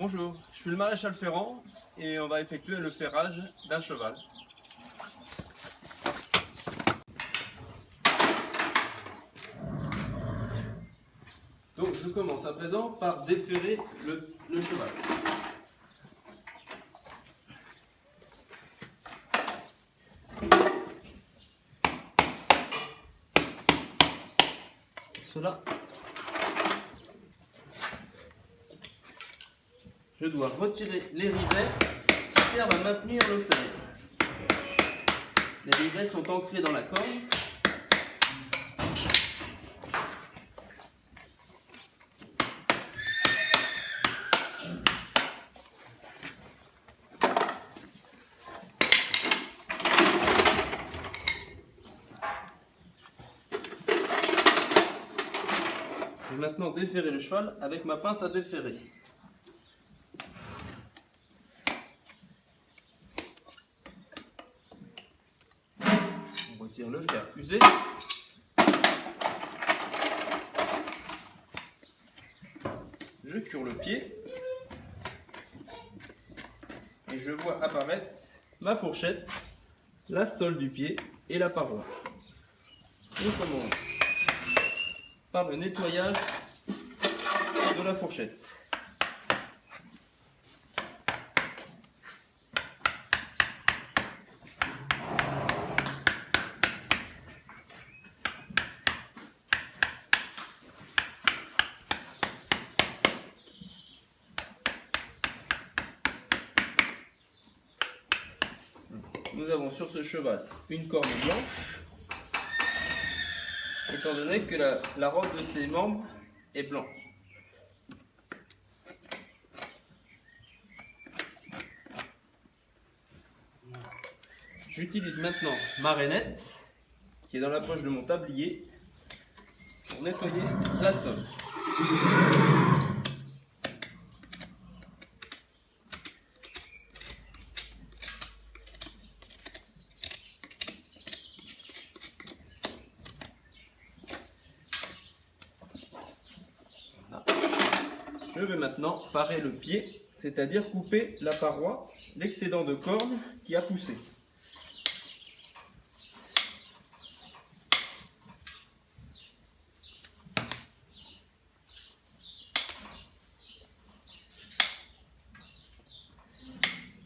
Bonjour, je suis le maréchal Ferrand et on va effectuer le ferrage d'un cheval. Donc je commence à présent par déferrer le cheval. Cela, je dois retirer les rivets qui servent à maintenir le fer. Les rivets sont ancrés dans la corne. Je vais maintenant déferrer le cheval avec ma pince à déferrer. On retire le fer usé. Je cure le pied. Et je vois apparaître ma fourchette, la sole du pied et la paroi. On commence par le nettoyage de la fourchette. Nous avons sur ce cheval une corne blanche, étant donné que la robe de ses membres est blanche. J'utilise maintenant ma rainette, qui est dans la poche de mon tablier, pour nettoyer la sole. Je vais maintenant parer le pied, c'est-à-dire couper la paroi, l'excédent de corne qui a poussé.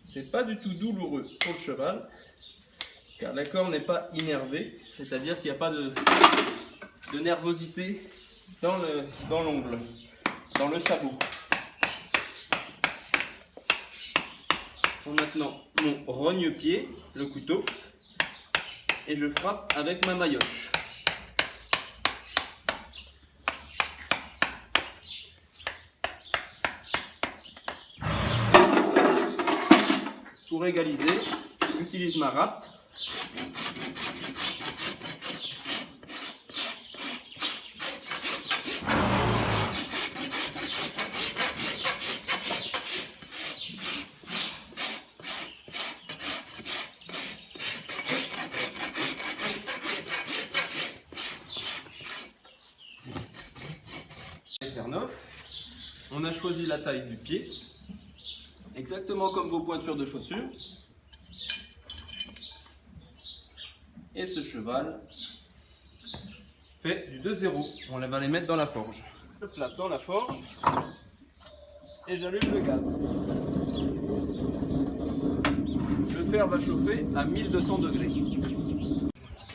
C'est pas du tout douloureux pour le cheval, car la corne n'est pas innervée, c'est-à-dire qu'il n'y a pas de nervosité dans l'ongle, dans le sabot. Je prends maintenant mon rogne-pied, le couteau, et je frappe avec ma maillotche. Pour égaliser, j'utilise ma râpe. Fer neuf. On a choisi la taille du pied, exactement comme vos pointures de chaussures. Et ce cheval fait du 2-0. On va les mettre dans la forge. Je le place dans la forge et j'allume le gaz. Le fer va chauffer à 1200 degrés.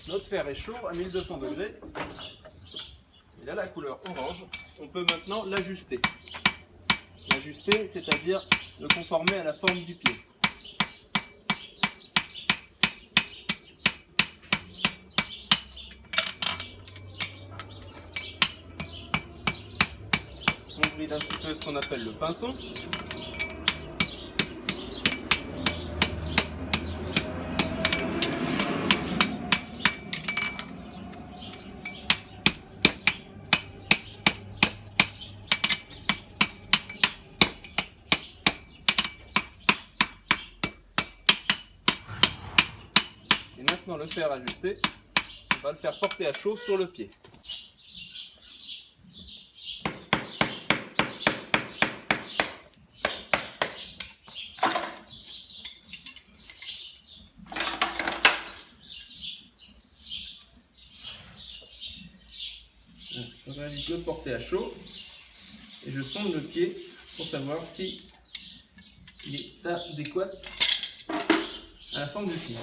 Notre fer est chaud à 1200 degrés. Il a la couleur orange. On peut maintenant l'ajuster. L'ajuster, c'est-à-dire le conformer à la forme du pied. On bride un petit peu ce qu'on appelle le pinçon. Et maintenant le fer ajusté, on va le faire porter à chaud sur le pied. j'invite le porter à chaud et je sonde le pied pour savoir si il est adéquat à la forme du pied.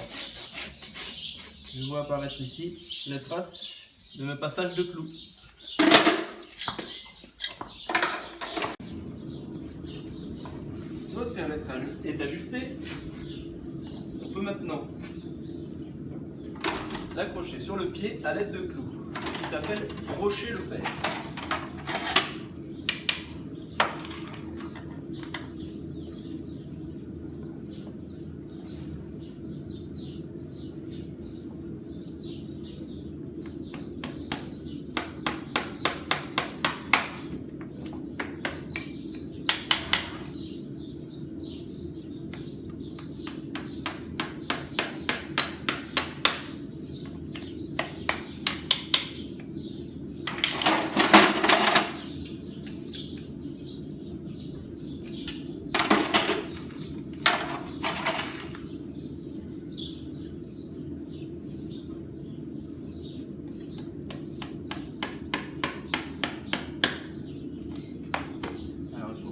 Je vois apparaître ici la trace de mon passage de clou. Notre fer est ajusté. On peut maintenant l'accrocher sur le pied à l'aide de clous qui s'appelle brocher le fer.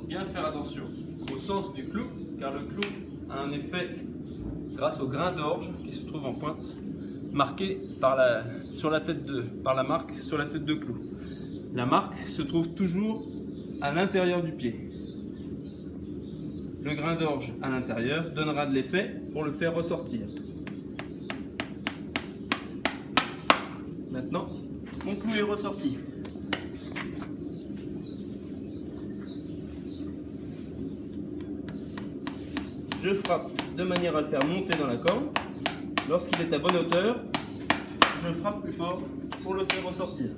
Bien faire attention au sens du clou, car le clou a un effet grâce au grain d'orge qui se trouve en pointe, marqué par la marque sur la tête de clou. La marque se trouve toujours à l'intérieur du pied. Le grain d'orge à l'intérieur donnera de l'effet pour le faire ressortir. Maintenant, mon clou est ressorti. Je frappe de manière à le faire monter dans la corde. Lorsqu'il est à bonne hauteur, je frappe plus fort pour le faire ressortir.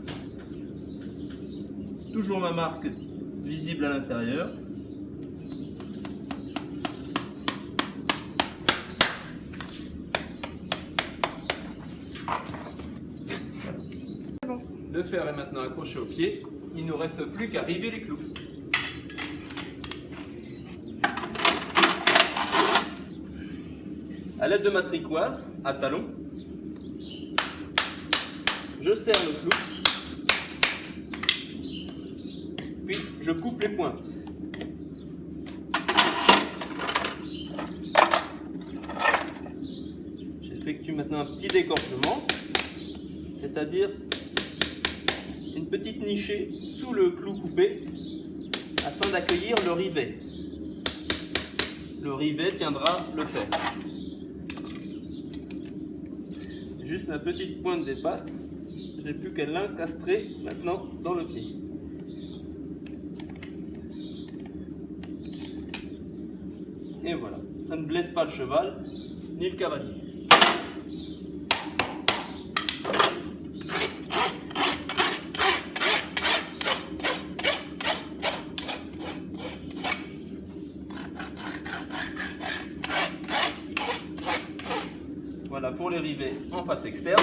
Toujours ma marque visible à l'intérieur. Le fer est maintenant accroché au pied. Il ne nous reste plus qu'à river les clous. À l'aide de ma tricoise à talons, je serre le clou, puis je coupe les pointes. J'effectue maintenant un petit décorchement, c'est-à-dire une petite nichée sous le clou coupé afin d'accueillir le rivet. Le rivet tiendra le fer. Juste ma petite pointe dépasse, je n'ai plus qu'à l'incastrer maintenant dans le pied. Et voilà, ça ne blesse pas le cheval ni le cavalier. Voilà pour les rivets en face externe.